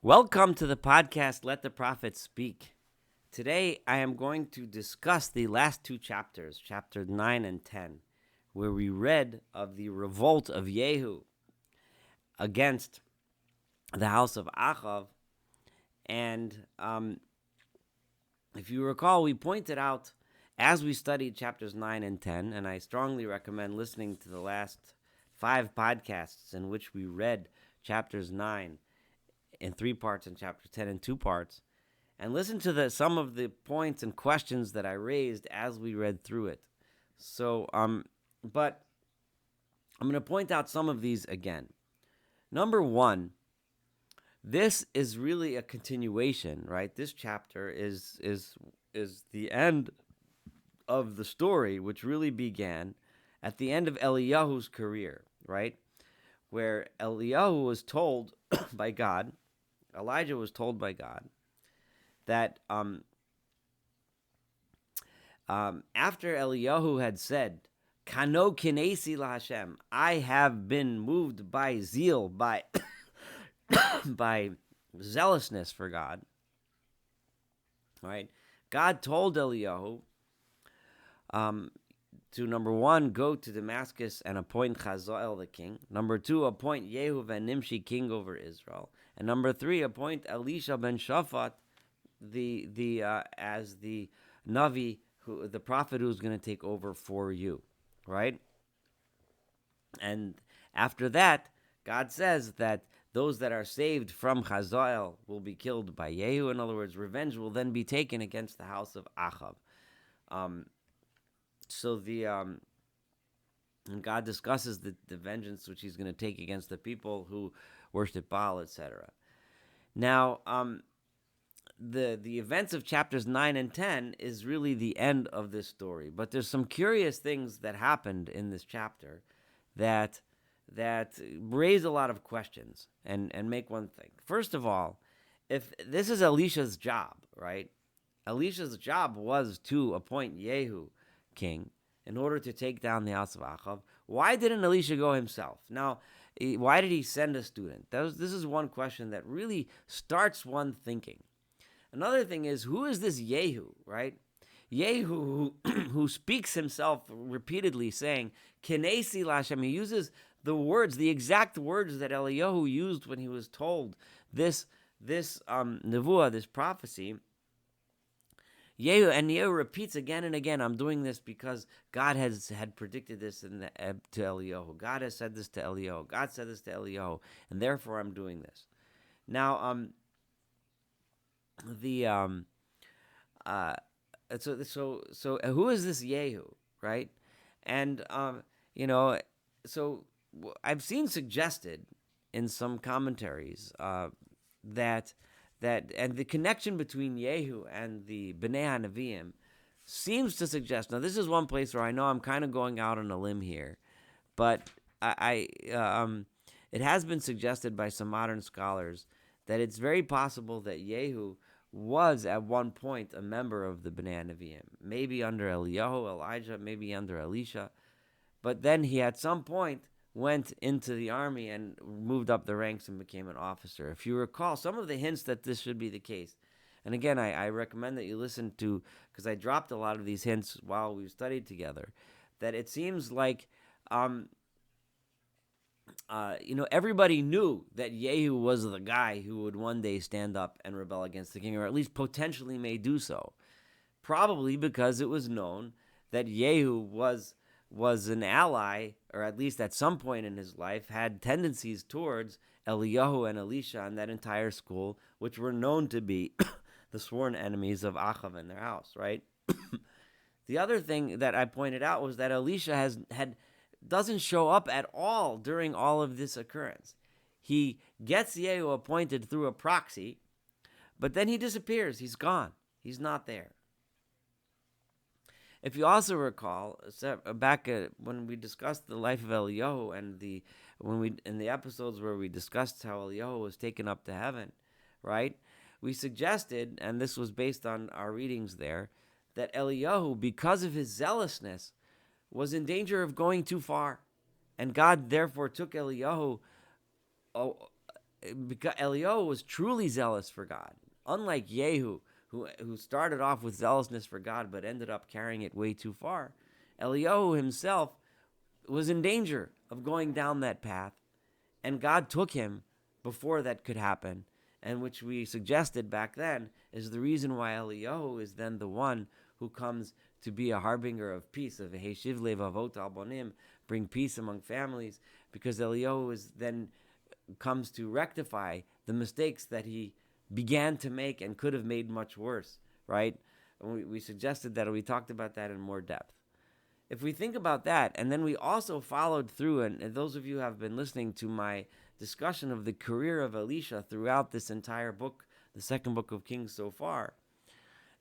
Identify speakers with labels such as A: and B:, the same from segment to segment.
A: Welcome to the podcast, Let the Prophets Speak. Today I am going to discuss the last two chapters, chapters 9 and 10, where we read of the revolt of Yehu against the house of Achav. And if you recall, we pointed out as we studied chapters 9 and 10, and I strongly recommend listening to the last 5 podcasts in which we read chapters 9 in 3 parts and chapter 10 in 2 parts, and listen to some of the points and questions that I raised as we read through it. But I'm going to point out some of these again. Number 1, this is really a continuation, right? This chapter is the end of the story, which really began at the end of Eliyahu's career, right? Where Eliyahu was told by God, Elijah was told by God that after Eliyahu had said, "Kano kinesi laHashem," I have been moved by zeal, by by zealousness for God. Right? God told Eliyahu to, number 1, go to Damascus and appoint Hazael the king. Number 2, appoint Yehu ben Nimshi king over Israel. And number 3, appoint Elisha ben Shaphat as the Navi, the prophet who's going to take over for you, right? And after that, God says that those that are saved from Hazael will be killed by Yehu. In other words, revenge will then be taken against the house of Achav. And God discusses the vengeance which he's going to take against the people who worship Baal, etc. Now, the events of chapters 9 and 10 is really the end of this story. But there's some curious things that happened in this chapter that raise a lot of questions and make one think. First of all, if this is Elisha's job, right? Elisha's job was to appoint Yehu king in order to take down the house of Achav. Why didn't Elisha go himself? Now, why did he send a student? This is one question that really starts one thinking. Another thing is, who is this Yehu, right? Yehu, who speaks himself repeatedly saying, Kinesi laHashem. He uses the exact words that Eliyahu used when he was told this nevuah, this prophecy. Yehu repeats again and again, I'm doing this because God had predicted this to Eliyahu. God has said this to Eliyahu. God said this to Eliyahu, and therefore I'm doing this. Now, so who is this Yehu, right? And so I've seen suggested in some commentaries that the connection between Yehu and the Bnei HaNeviim seems to suggest. Now, this is one place where I know I'm kind of going out on a limb here, but it has been suggested by some modern scholars that it's very possible that Yehu was at one point a member of the Bnei HaNeviim, maybe under Eliyahu, Elijah, maybe under Elisha, but then he at some point went into the army and moved up the ranks and became an officer. If you recall, some of the hints that this should be the case, and again, I recommend that you listen to, because I dropped a lot of these hints while we studied together, that it seems like, everybody knew that Yehu was the guy who would one day stand up and rebel against the king, or at least potentially may do so. Probably because it was known that Yehu was an ally, or at least at some point in his life, had tendencies towards Eliyahu and Elisha and that entire school, which were known to be the sworn enemies of Achav and their house, right? The other thing that I pointed out was that Elisha doesn't show up at all during all of this occurrence. He gets Yehu appointed through a proxy, but then he disappears. He's gone. He's not there. If you also recall, back when we discussed the life of Eliyahu and in the episodes where we discussed how Eliyahu was taken up to heaven, right? We suggested, and this was based on our readings there, that Eliyahu, because of his zealousness, was in danger of going too far, and God therefore took Eliyahu because Eliyahu was truly zealous for God, unlike Yehu, who started off with zealousness for God but ended up carrying it way too far. Eliyahu himself was in danger of going down that path, and God took him before that could happen, and which we suggested back then is the reason why Eliyahu is then the one who comes to be a harbinger of peace, of Heshiv Levavot al Bonim, bring peace among families, because Eliyahu is then comes to rectify the mistakes that he began to make and could have made much worse, right? And we suggested that, or we talked about that in more depth. If we think about that, and then we also followed through, and those of you who have been listening to my discussion of the career of Elisha throughout this entire book, the second book of Kings so far,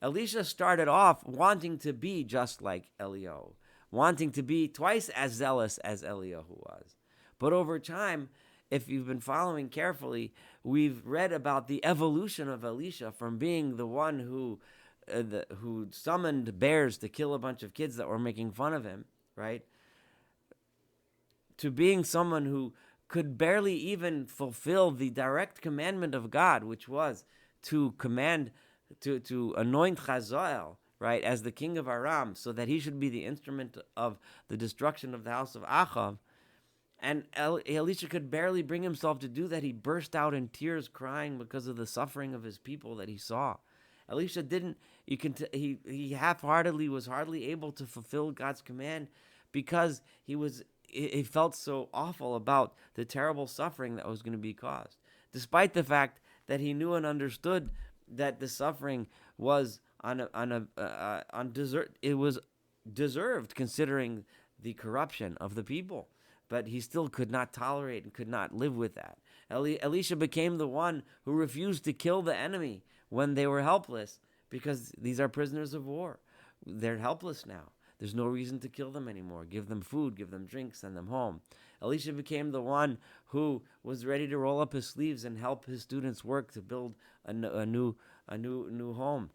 A: Elisha started off wanting to be just like Eliyahu, wanting to be twice as zealous as Eliyahu was. But over time, if you've been following carefully, we've read about the evolution of Elisha from being the one who summoned bears to kill a bunch of kids that were making fun of him, right? To being someone who could barely even fulfill the direct commandment of God, which was to command, to anoint Hazael, right, as the king of Aram, so that he should be the instrument of the destruction of the house of Achav. And Elisha could barely bring himself to do that. He burst out in tears, crying because of the suffering of his people that he saw. Elisha didn't. He half-heartedly was hardly able to fulfill God's command because he felt so awful about the terrible suffering that was going to be caused, despite the fact that he knew and understood that the suffering was it was deserved considering the corruption of the people. But he still could not tolerate and could not live with that. Elisha became the one who refused to kill the enemy when they were helpless, because these are prisoners of war. They're helpless now. There's no reason to kill them anymore. Give them food, give them drink, send them home. Elisha became the one who was ready to roll up his sleeves and help his students work to build a new home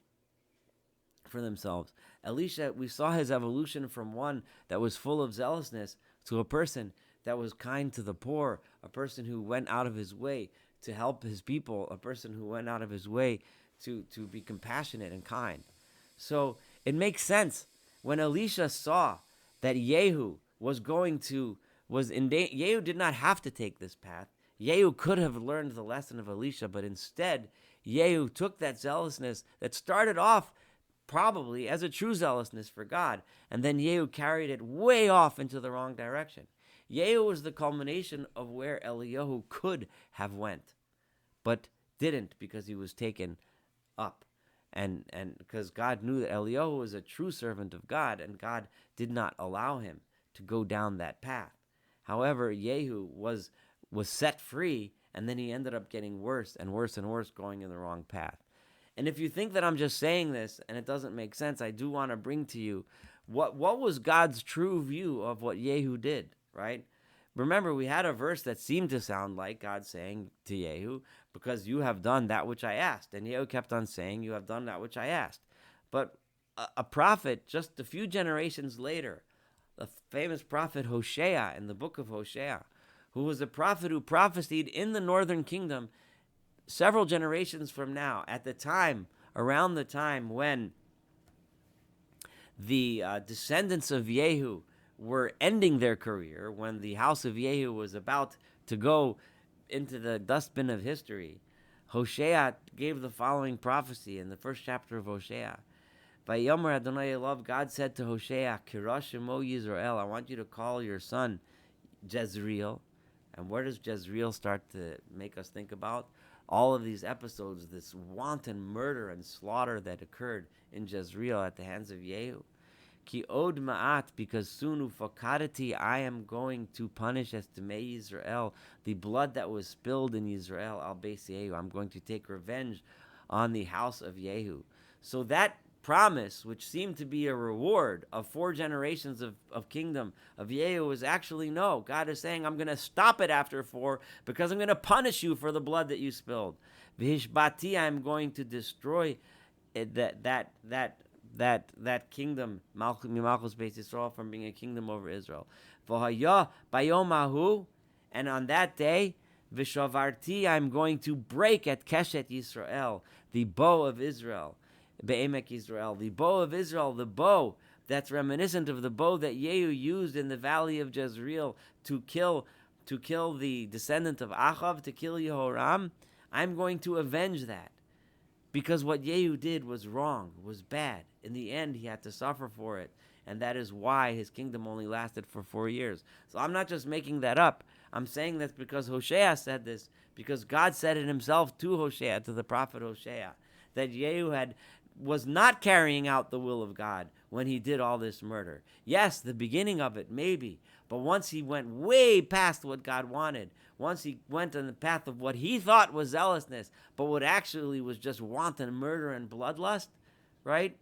A: for themselves. Elisha, we saw his evolution from one that was full of zealousness to a person that was kind to the poor, a person who went out of his way to help his people, a person who went out of his way to be compassionate and kind. So it makes sense when Elisha saw that Yehu Yehu did not have to take this path. Yehu could have learned the lesson of Elisha, but instead Yehu took that zealousness that started off probably as a true zealousness for God, and then Yehu carried it way off into the wrong direction. Yehu was the culmination of where Eliyahu could have went, but didn't, because he was taken up. And because God knew that Eliyahu was a true servant of God, and God did not allow him to go down that path. However, Yehu was set free, and then he ended up getting worse and worse and worse, going in the wrong path. And if you think that I'm just saying this and it doesn't make sense, I do want to bring to you what was God's true view of what Yehu did, right? Remember, we had a verse that seemed to sound like God saying to Yehu, because you have done that which I asked. And Yehu kept on saying, you have done that which I asked. But a prophet just a few generations later, the famous prophet Hosea in the book of Hosea, who was a prophet who prophesied in the northern kingdom several generations from now, around the time when the descendants of Yehu were ending their career, when the house of Yehu was about to go into the dustbin of history, Hosea gave the following prophecy in the first chapter of Hosea. Vayomer Adonai Elav, God said to Hosea, Kirash Shemo Yisrael, I want you to call your son Jezreel. And where does Jezreel start to make us think about? All of these episodes, this wanton murder and slaughter that occurred in Jezreel at the hands of Yehu. Ki od ma'at, because soon ufakadati, I am going to punish as to me Israel, the blood that was spilled in Israel, al beis Yehu. I'm going to take revenge on the house of Yehu. So that promise, which seemed to be a reward of 4 generations of kingdom of Yehu, is actually no. God is saying, I'm going to stop it after 4 because I'm going to punish you for the blood that you spilled. V'hishbati, I'm going to destroy that kingdom, Malchus Beis Yisrael, from being a kingdom over Israel. V'haya bayom hahu, and on that day, Vishavarti, I'm going to break at Keshet Yisrael, the bow of Israel. Be'emek Israel, the bow of Israel, the bow that's reminiscent of the bow that Yehu used in the valley of Jezreel to kill the descendant of Achav, to kill Yehoram. I'm going to avenge that. Because what Yehu did was wrong, was bad. In the end, he had to suffer for it. And that is why his kingdom only lasted for 4 years. So I'm not just making that up. I'm saying that because Hosea said this, because God said it himself to Hosea, to the prophet Hosea, that Yehu was not carrying out the will of God when he did all this murder. Yes, the beginning of it, maybe. But once he went way past what God wanted, once he went on the path of what he thought was zealousness, but what actually was just wanton murder and bloodlust, right?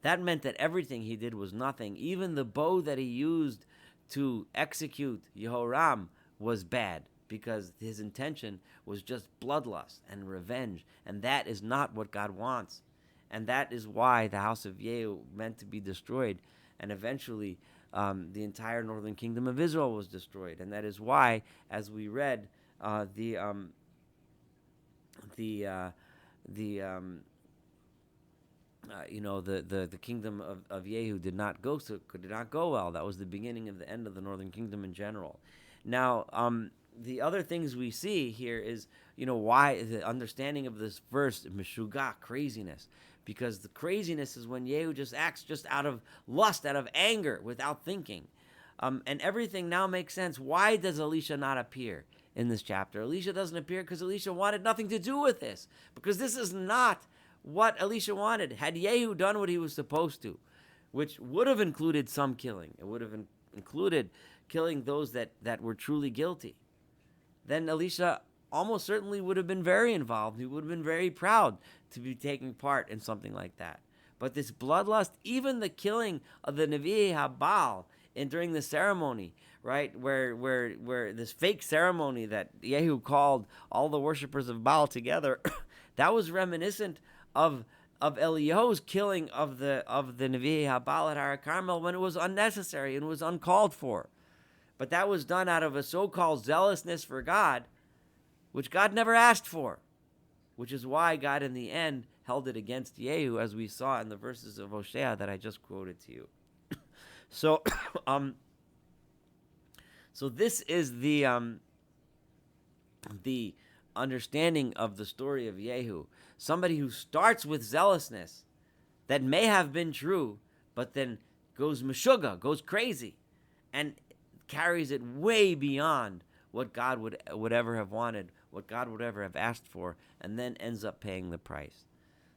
A: That meant that everything he did was nothing. Even the bow that he used to execute Yehoram was bad, because his intention was just bloodlust and revenge. And that is not what God wants. And that is why the house of Yehu meant to be destroyed. And eventually, the entire northern kingdom of Israel was destroyed. And that is why, as we read, the kingdom of Yehu did not go well. That was the beginning of the end of the northern kingdom in general. Now, the other things we see here is, why the understanding of this verse, meshuga, craziness. Because the craziness is when Yehu just acts just out of lust, out of anger, without thinking. And everything now makes sense. Why does Elisha not appear in this chapter? Elisha doesn't appear because Elisha wanted nothing to do with this. Because this is not what Elisha wanted. Had Yehu done what he was supposed to, which would have included some killing, it would have included killing those that were truly guilty, then Elisha almost certainly would have been very involved. He would have been very proud to be taking part in something like that. But this bloodlust, even the killing of the Nevi'ei Habal during the ceremony, right, where this fake ceremony that Yehu called all the worshippers of Baal together, that was reminiscent of Eliyahu's killing of the Nevi'ei Habal at Har Carmel, when it was unnecessary and was uncalled for. But that was done out of a so-called zealousness for God, which God never asked for, which is why God in the end held it against Yehu, as we saw in the verses of Hosea that I just quoted to you. So, so this is the understanding of the story of Yehu. Somebody who starts with zealousness that may have been true, but then goes meshuga, goes crazy, and carries it way beyond what God would ever have wanted, what God would ever have asked for, and then ends up paying the price.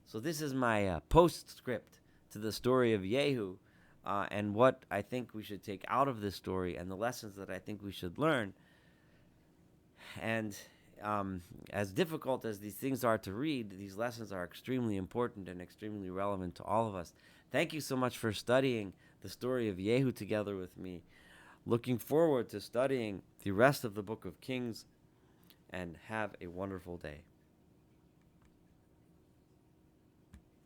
A: So this is my postscript to the story of Yehu, and what I think we should take out of this story, and the lessons that I think we should learn. And as difficult as these things are to read, these lessons are extremely important and extremely relevant to all of us. Thank you so much for studying the story of Yehu together with me. Looking forward to studying the rest of the book of Kings, and have a wonderful day.